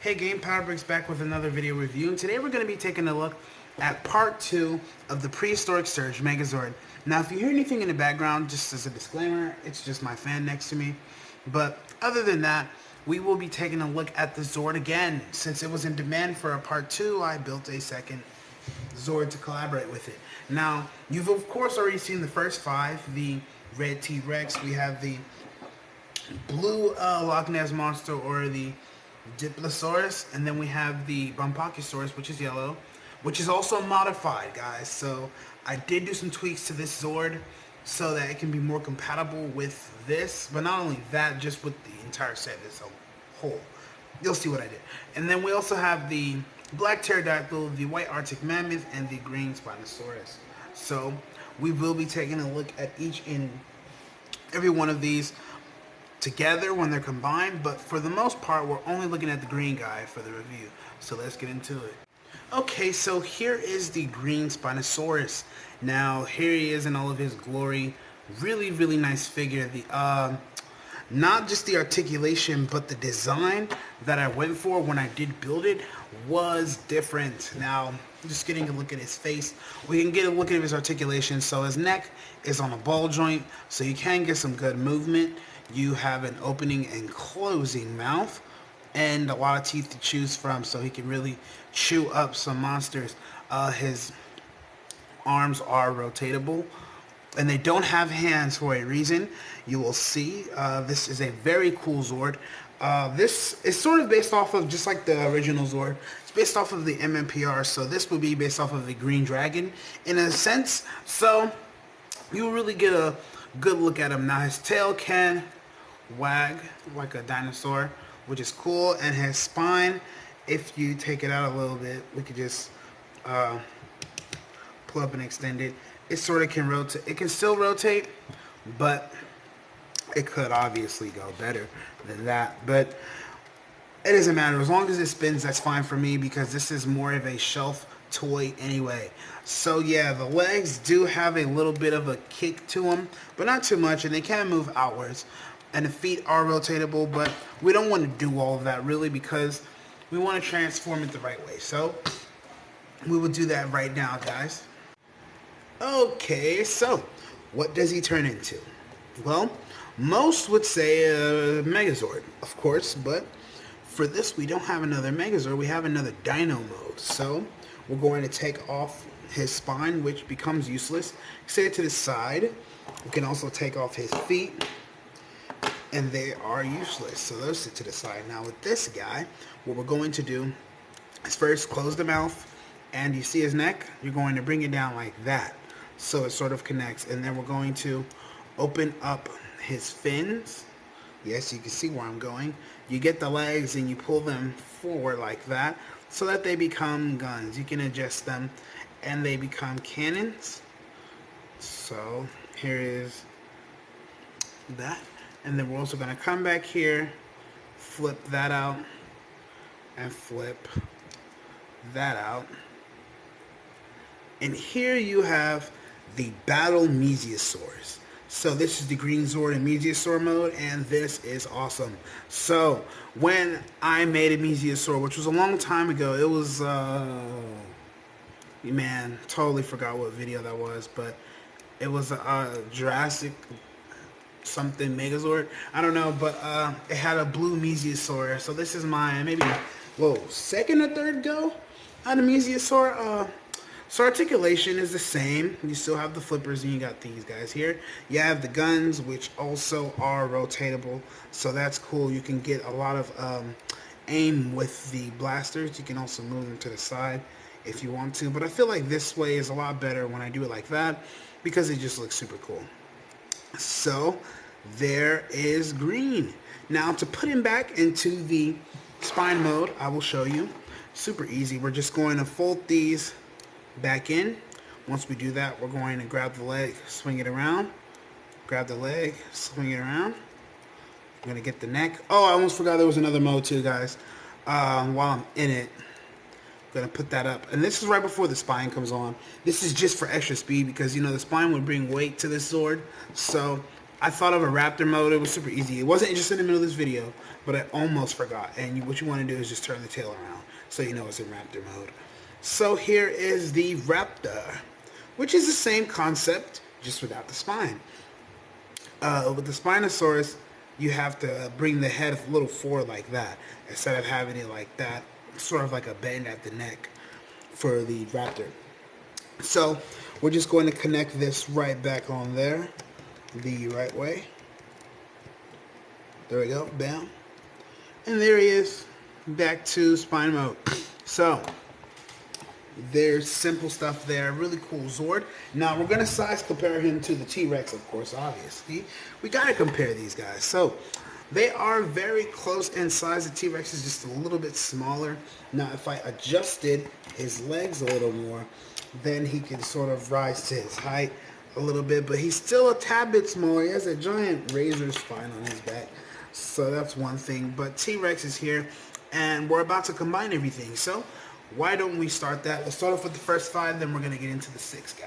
Hey, Game Power Bricks back with another video review. And today we're going to be taking a look at part 2 of the Prehistoric Surge Megazord. Now, if you hear anything in the background, just as a disclaimer, it's just my fan next to me. But other than that, we will be taking a look at the Zord again. Since it was in demand for a part 2, I built a second Zord to collaborate with it. Now, you've of course already seen the first 5, the red T-Rex, we have the blue Loch Ness Monster, or the Diplosaurus, and then we have the Bumpocusaurus, which is yellow, which is also modified, guys. So I did do some tweaks to this Zord so that it can be more compatible with this, but not only that, just with the entire set as a whole. You'll see what I did. And then we also have the black pterodactyl, the white Arctic mammoth, and the green Spinosaurus. So we will be taking a look at each and every one of these together when they're combined, but for the most part we're only looking at the green guy for the review. So let's get into it. Okay, so here is the green Spinosaurus. Now here he is in all of his glory. Really nice figure. The not just the articulation, but the design that I went for when I did build it was different. Now, just getting a look at his face, we can get a look at his articulation. So his neck is on a ball joint, so you can get some good movement. You have an opening and closing mouth and a lot of teeth to choose from, so he can really chew up some monsters. His arms are rotatable, and they don't have hands for a reason. You will see. This is a very cool Zord. This is sort of based off of, just like the original Zord, it's based off of the MMPR, so this would be based off of the Green Dragon in a sense. So you really get a good look at him. Now his tail can wag like a dinosaur, which is cool, and his spine, if you take it out a little bit, we could just pull up and extend it. It sort of can rotate. It can still rotate, but it could obviously go better than that. But it doesn't matter. As long as it spins, that's fine for me, because this is more of a shelf toy anyway. So yeah, the legs do have a little bit of a kick to them, but not too much, and they can move outwards. And the feet are rotatable, but we don't want to do all of that really, because we want to transform it the right way. So we will do that right now, guys. Okay, so what does he turn into? Well, most would say a Megazord, of course, but for this we don't have another Megazord, we have another Dino mode. So we're going to take off his spine, which becomes useless. Set it to the side. We can also take off his feet, and they are useless, so those sit to the side. Now with this guy, what we're going to do is first close the mouth, and you see his neck, you're going to bring it down like that, so it sort of connects. And then we're going to open up his fins. Yes, you can see where I'm going. You get the legs and you pull them forward like that, so that they become guns. You can adjust them and they become cannons. So here is that. And then we're also going to come back here, flip that out, and flip that out. And here you have the Battle Mesiosaurus. So this is the Green Zord in Mesiosaur mode, and this is awesome. So when I made a Mesiosaur, which was a long time ago, it was, man, totally forgot what video that was, but it was a Jurassic something Megazord, I don't know, but it had a blue Mesiosaur. So this is my maybe second or third go at a Mesiosaur. So articulation is the same. You still have the flippers, and you got these guys here. You have the guns, which also are rotatable, so that's cool. You can get a lot of aim with the blasters. You can also move them to the side if you want to, but I feel like this way is a lot better when I do it like that, because it just looks super cool. So there is green. Now to put him back into the spine mode, I will show you. Super easy. We're just going to fold these back in. Once we do that, we're going to grab the leg, swing it around, grab the leg, swing it around. I'm going to get the neck. Oh, I almost forgot there was another mode too, guys. While I'm in it, I'm going to put that up. And this is right before the spine comes on. This is just for extra speed, because, you know, the spine would bring weight to this Zord. So I thought of a raptor mode. It was super easy. It wasn't just in the middle of this video, but I almost forgot. And what you want to do is just turn the tail around so you know it's in raptor mode. So here is the raptor, which is the same concept, just without the spine. With the Spinosaurus, you have to bring the head a little forward like that, instead of having it like that, sort of like a bend at the neck for the raptor. So we're just going to connect this right back on there, the right way. There we go, bam. And there he is, back to spine mode. So there's simple stuff there. Really cool Zord. Now we're gonna size compare him to the T-Rex, of course. Obviously, we gotta compare these guys. So they are very close in size. The T-Rex is just a little bit smaller. Now, if I adjusted his legs a little more, then he can sort of rise to his height a little bit. But he's still a tad bit smaller. He has a giant razor spine on his back, so that's one thing. But T-Rex is here, and we're about to combine everything. So why don't we start that? Let's start off with the first 5, then we're going to get into the 6th guy.